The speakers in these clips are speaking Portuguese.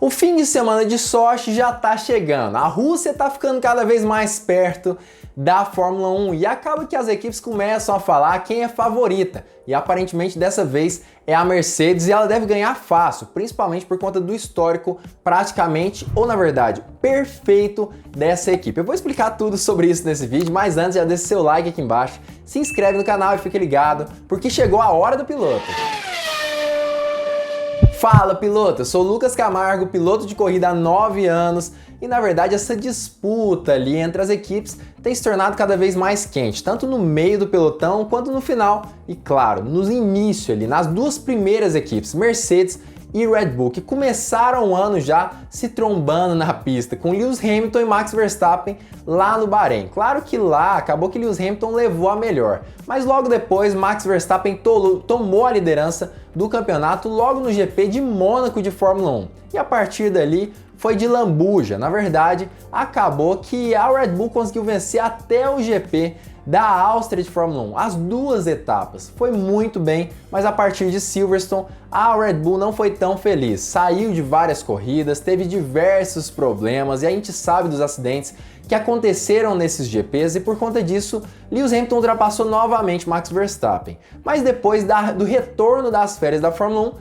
O fim de semana de Sochi já tá chegando, a Rússia tá ficando cada vez mais perto da Fórmula 1 e acaba que as equipes começam a falar quem é favorita e aparentemente dessa vez é a Mercedes e ela deve ganhar fácil, principalmente por conta do histórico praticamente, ou na verdade, perfeito dessa equipe. Eu vou explicar tudo sobre isso nesse vídeo, mas antes já deixa seu like aqui embaixo, se inscreve no canal e fique ligado, porque chegou a hora do piloto. Fala piloto, eu sou o Lucas Camargo, piloto de corrida há 9 anos e na verdade essa disputa ali entre as equipes tem se tornado cada vez mais quente, tanto no meio do pelotão quanto no final e claro, no início ali, nas duas primeiras equipes, Mercedes e Red Bull, que começaram o ano já se trombando na pista, com Lewis Hamilton e Max Verstappen lá no Bahrein. Claro que lá acabou que Lewis Hamilton levou a melhor, mas logo depois Max Verstappen tomou a liderança do campeonato logo no GP de Mônaco de Fórmula 1. E a partir dali foi de lambuja. Na verdade, acabou que a Red Bull conseguiu vencer até o GP da Áustria de Fórmula 1, as duas etapas. Foi muito bem, mas a partir de Silverstone, a Red Bull não foi tão feliz. Saiu de várias corridas, teve diversos problemas e a gente sabe dos acidentes que aconteceram nesses GPs e por conta disso, Lewis Hamilton ultrapassou novamente Max Verstappen. Mas depois do retorno das férias da Fórmula 1,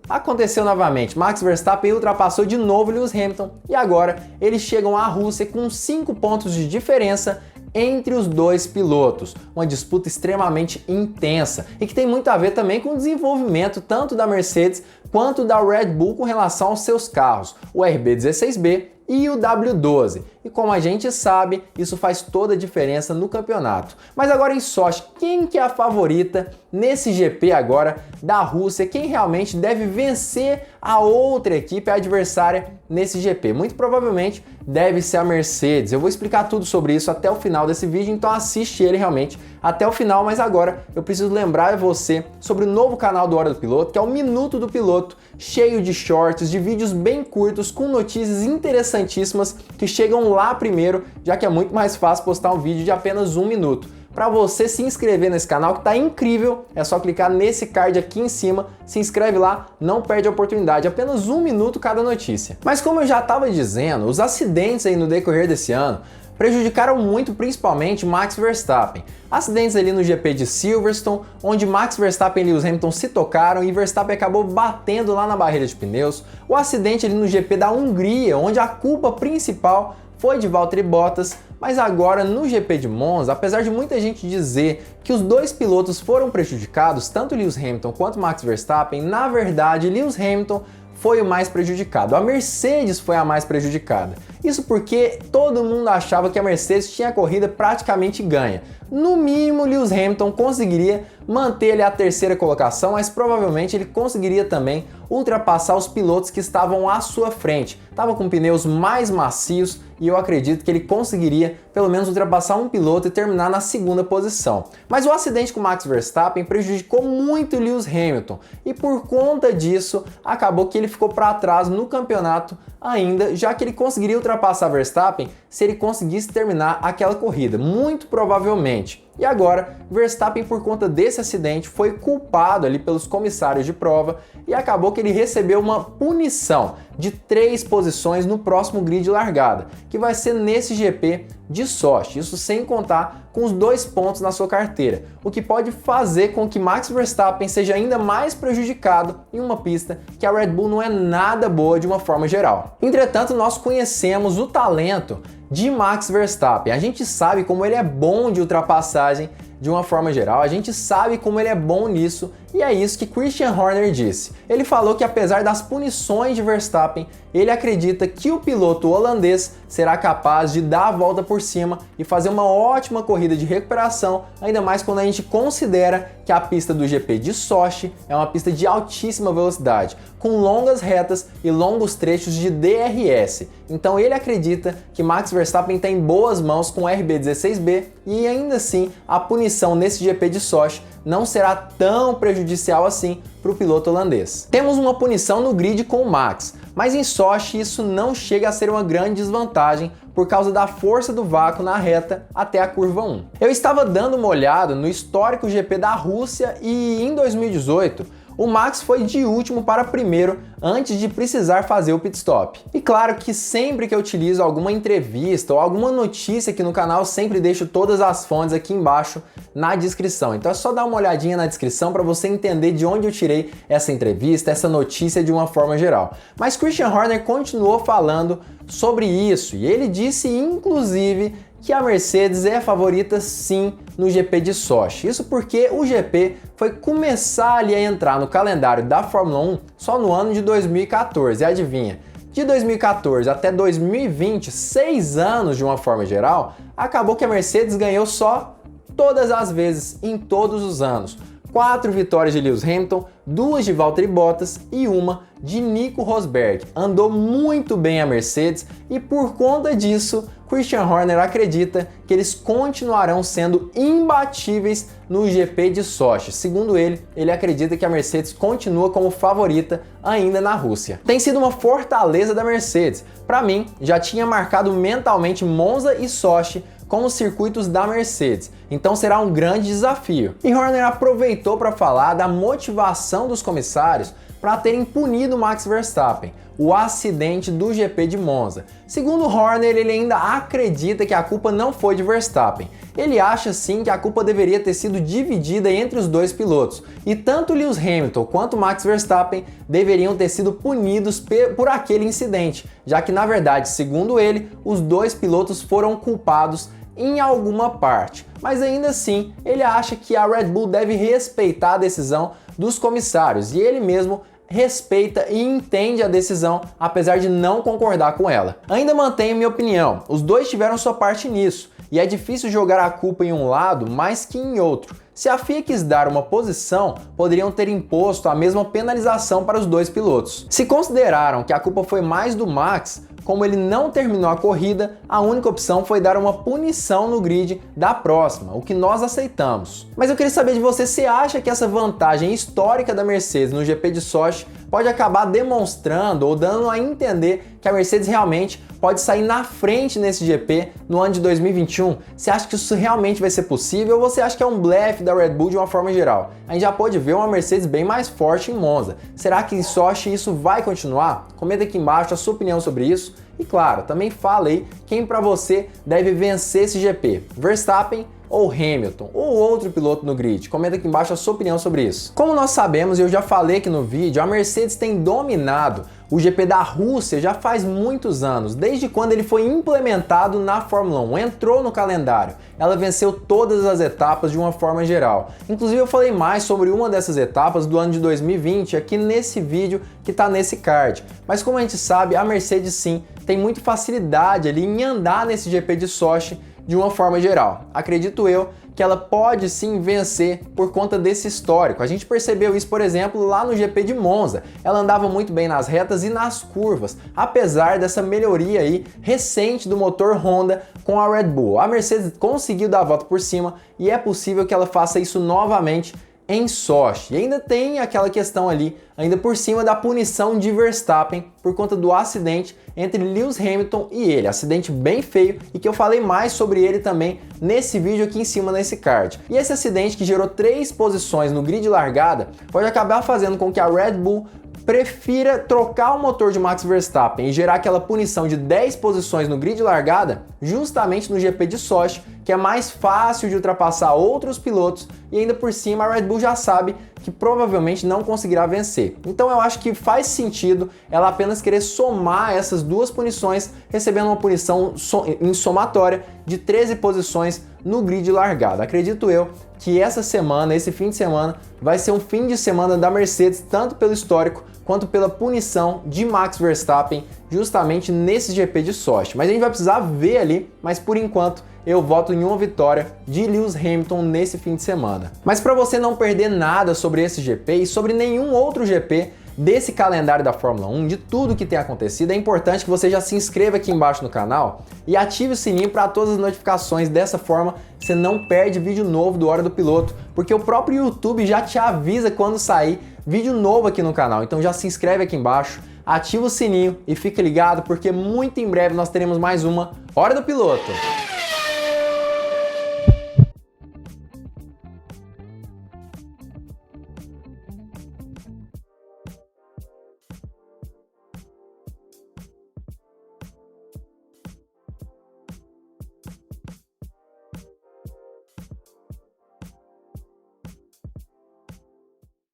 aconteceu novamente, Max Verstappen ultrapassou de novo Lewis Hamilton e agora eles chegam à Rússia com 5 pontos de diferença entre os dois pilotos, uma disputa extremamente intensa e que tem muito a ver também com o desenvolvimento tanto da Mercedes quanto da Red Bull com relação aos seus carros, o RB16B e o W12. E como a gente sabe, isso faz toda a diferença no campeonato. Mas agora em Sochi, quem que é a favorita nesse GP agora da Rússia? Quem realmente deve vencer a outra equipe, a adversária nesse GP? Muito provavelmente deve ser a Mercedes. Eu vou explicar tudo sobre isso até o final desse vídeo, então assiste ele realmente até o final, mas agora eu preciso lembrar você sobre o novo canal do Hora do Piloto, que é o Minuto do Piloto, cheio de shorts, de vídeos bem curtos, com notícias interessantíssimas que chegam lá primeiro, já que é muito mais fácil postar um vídeo de apenas 1 minuto. Para você se inscrever nesse canal que tá incrível, é só clicar nesse card aqui em cima, se inscreve lá, não perde a oportunidade, apenas 1 minuto cada notícia. Mas como eu já estava dizendo, os acidentes aí no decorrer desse ano prejudicaram muito principalmente Max Verstappen. Acidentes ali no GP de Silverstone, onde Max Verstappen e Lewis Hamilton se tocaram e Verstappen acabou batendo lá na barreira de pneus. O acidente ali no GP da Hungria, onde a culpa principal foi de Valtteri Bottas, mas agora no GP de Monza, apesar de muita gente dizer que os dois pilotos foram prejudicados, tanto Lewis Hamilton quanto Max Verstappen, na verdade Lewis Hamilton foi o mais prejudicado, a Mercedes foi a mais prejudicada. Isso porque todo mundo achava que a Mercedes tinha a corrida praticamente ganha. No mínimo, Lewis Hamilton conseguiria manter ele a terceira colocação, mas provavelmente ele conseguiria também ultrapassar os pilotos que estavam à sua frente. Estava com pneus mais macios e eu acredito que ele conseguiria pelo menos ultrapassar um piloto e terminar na segunda posição. Mas o acidente com Max Verstappen prejudicou muito Lewis Hamilton e por conta disso acabou que ele ficou para trás no campeonato ainda, já que ele conseguiria ultrapassar Verstappen se ele conseguisse terminar aquela corrida, muito provavelmente. E agora, Verstappen, por conta desse acidente, foi culpado ali pelos comissários de prova e acabou que ele recebeu uma punição de 3 posições no próximo grid de largada, que vai ser nesse GP de Sochi, isso sem contar com os 2 pontos na sua carteira, o que pode fazer com que Max Verstappen seja ainda mais prejudicado em uma pista que a Red Bull não é nada boa de uma forma geral. Entretanto, nós conhecemos o talento de Max Verstappen, a gente sabe como ele é bom de ultrapassagem de uma forma geral, a gente sabe como ele é bom nisso e é isso que Christian Horner disse. Ele falou que apesar das punições de Verstappen, ele acredita que o piloto holandês será capaz de dar a volta por cima e fazer uma ótima corrida de recuperação, ainda mais quando a gente considera que a pista do GP de Sochi é uma pista de altíssima velocidade, com longas retas e longos trechos de DRS. Então ele acredita que Max Verstappen está em boas mãos com o RB16B e ainda assim a punição nesse GP de Sochi não será tão prejudicial assim para o piloto holandês. Temos uma punição no grid com o Max, mas em Sochi isso não chega a ser uma grande desvantagem por causa da força do vácuo na reta até a curva 1. Eu estava dando uma olhada no histórico GP da Rússia e em 2018 o Max foi de último para primeiro antes de precisar fazer o pit stop. E claro que sempre que eu utilizo alguma entrevista ou alguma notícia aqui no canal, eu sempre deixo todas as fontes aqui embaixo na descrição. Então é só dar uma olhadinha na descrição para você entender de onde eu tirei essa entrevista, essa notícia de uma forma geral. Mas Christian Horner continuou falando sobre isso e ele disse inclusive que a Mercedes é a favorita sim no GP de Sochi. Isso porque o GP foi começar ali a entrar no calendário da Fórmula 1 só no ano de 2014. E adivinha? De 2014 até 2020, 6 anos de uma forma geral, acabou que a Mercedes ganhou só todas as vezes, em todos os anos. 4 vitórias de Lewis Hamilton, 2 de Valtteri Bottas e 1 de Nico Rosberg. Andou muito bem a Mercedes e por conta disso, Christian Horner acredita que eles continuarão sendo imbatíveis no GP de Sochi. Segundo ele acredita que a Mercedes continua como favorita ainda na Rússia. Tem sido uma fortaleza da Mercedes. Para mim, já tinha marcado mentalmente Monza e Sochi como os circuitos da Mercedes, então será um grande desafio. E Horner aproveitou para falar da motivação dos comissários para terem punido Max Verstappen, o acidente do GP de Monza. Segundo Horner, ele ainda acredita que a culpa não foi de Verstappen. Ele acha sim que a culpa deveria ter sido dividida entre os dois pilotos, e tanto Lewis Hamilton quanto Max Verstappen deveriam ter sido punidos por aquele incidente, já que na verdade, segundo ele, os dois pilotos foram culpados em alguma parte. Mas ainda assim, ele acha que a Red Bull deve respeitar a decisão dos comissários e ele mesmo respeita e entende a decisão, apesar de não concordar com ela. Ainda mantenho minha opinião, os dois tiveram sua parte nisso e é difícil jogar a culpa em um lado mais que em outro. Se a FIA quis dar uma posição, poderiam ter imposto a mesma penalização para os dois pilotos. Se consideraram que a culpa foi mais do Max, como ele não terminou a corrida, a única opção foi dar uma punição no grid da próxima, o que nós aceitamos. Mas eu queria saber de você, se acha que essa vantagem histórica da Mercedes no GP de Sochi pode acabar demonstrando ou dando a entender que a Mercedes realmente pode sair na frente nesse GP no ano de 2021? Você acha que isso realmente vai ser possível ou você acha que é um blefe da Red Bull de uma forma geral? A gente já pode ver uma Mercedes bem mais forte em Monza. Será que em Sochi isso vai continuar? Comenta aqui embaixo a sua opinião sobre isso. E claro, também fala aí quem para você deve vencer esse GP, Verstappen ou Hamilton, ou outro piloto no grid. Comenta aqui embaixo a sua opinião sobre isso. Como nós sabemos, e eu já falei aqui no vídeo, a Mercedes tem dominado o GP da Rússia já faz muitos anos, desde quando ele foi implementado na Fórmula 1, entrou no calendário. Ela venceu todas as etapas de uma forma geral. Inclusive eu falei mais sobre uma dessas etapas do ano de 2020 aqui nesse vídeo que está nesse card. Mas como a gente sabe, a Mercedes sim tem muita facilidade ali em andar nesse GP de Sochi de uma forma geral. Acredito eu que ela pode sim vencer por conta desse histórico. A gente percebeu isso, por exemplo, lá no GP de Monza. Ela andava muito bem nas retas e nas curvas, apesar dessa melhoria aí recente do motor Honda com a Red Bull. A Mercedes conseguiu dar a volta por cima e é possível que ela faça isso novamente em Sochi. E ainda tem aquela questão ali, ainda por cima da punição de Verstappen por conta do acidente entre Lewis Hamilton e ele. Acidente bem feio e que eu falei mais sobre ele também nesse vídeo aqui em cima nesse card. E esse acidente que gerou 3 posições no grid largada pode acabar fazendo com que a Red Bull prefira trocar o motor de Max Verstappen e gerar aquela punição de 10 posições no grid largada justamente no GP de Sochi, que é mais fácil de ultrapassar outros pilotos e ainda por cima a Red Bull já sabe que provavelmente não conseguirá vencer. Então eu acho que faz sentido ela apenas querer somar essas 2 punições, recebendo uma punição em somatória de 13 posições no grid largada. Acredito eu que essa semana, esse fim de semana, vai ser um fim de semana da Mercedes, tanto pelo histórico quanto pela punição de Max Verstappen justamente nesse GP de Sochi. Mas a gente vai precisar ver ali, mas por enquanto eu voto em uma vitória de Lewis Hamilton nesse fim de semana. Mas para você não perder nada sobre esse GP e sobre nenhum outro GP desse calendário da Fórmula 1, de tudo que tem acontecido, é importante que você já se inscreva aqui embaixo no canal e ative o sininho para todas as notificações. Dessa forma, você não perde vídeo novo do Hora do Piloto, porque o próprio YouTube já te avisa quando sair vídeo novo aqui no canal. Então já se inscreve aqui embaixo, ativa o sininho e fica ligado, porque muito em breve nós teremos mais uma Hora do Piloto.